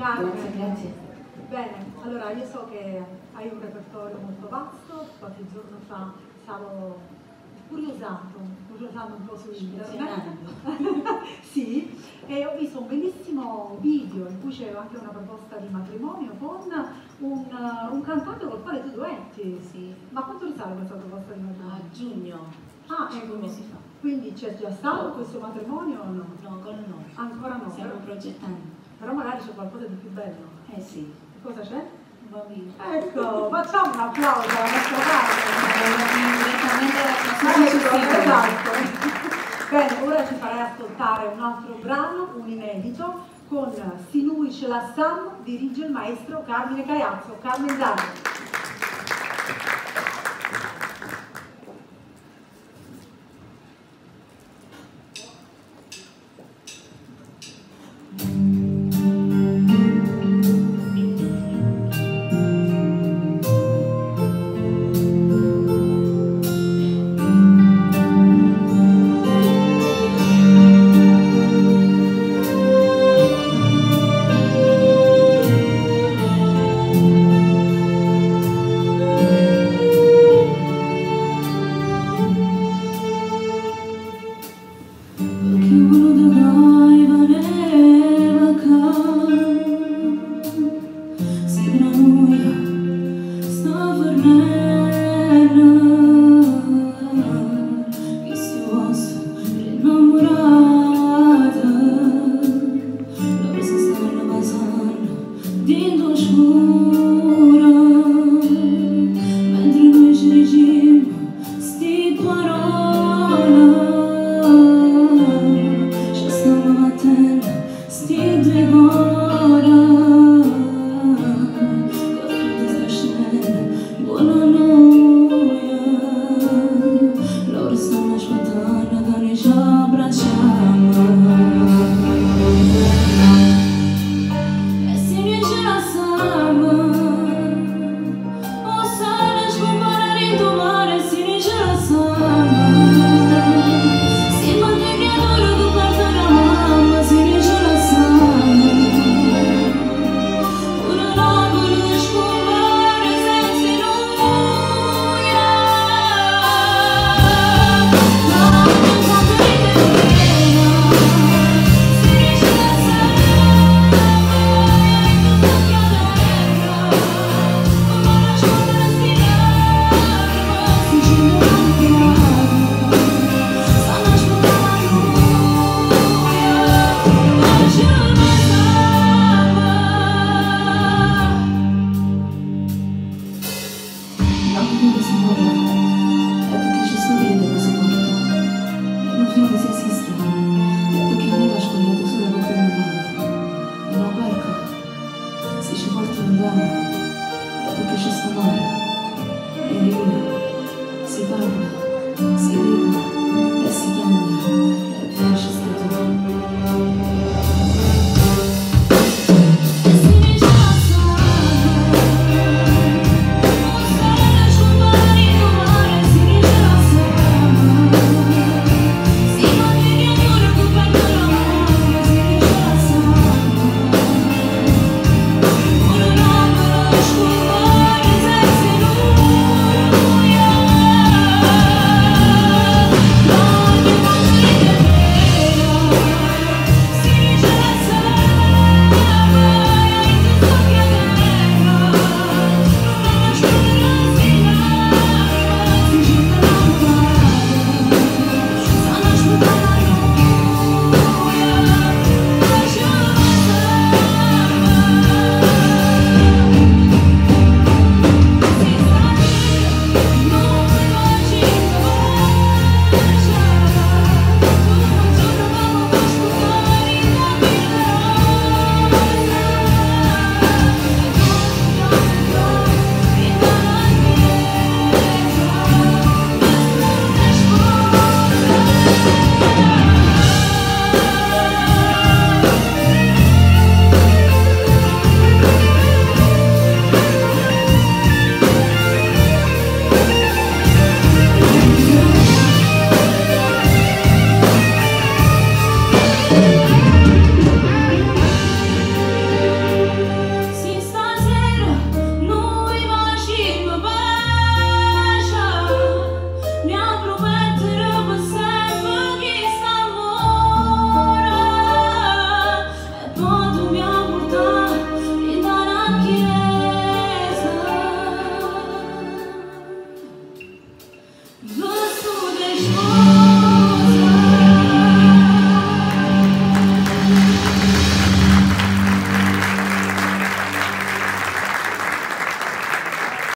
Carmen. Grazie, grazie. Bene, allora io so che hai un repertorio molto vasto, qualche giorno fa stavo curiosando un po' su internet. Sì, e ho visto un bellissimo video in cui c'era anche una proposta di matrimonio con un cantante col quale tu duetti. Sì. Ma quanto risale questa proposta di matrimonio? A giugno. Ah, 5 mesi fa. Quindi c'è già stato questo matrimonio o no? No, ancora no. Ancora no. Stiamo progettando. Però magari c'è qualcosa di più bello. Eh sì. Cosa c'è? Un bambino. Ecco, facciamo un applauso alla nostra Direttamente dalla esatto. Bene, ora ci farai ascoltare un altro brano, un inedito, con Si lui ce la Sam, dirige il maestro Carmine Caiazzo. Carmen Zago. Perché ci sta male e io si parla.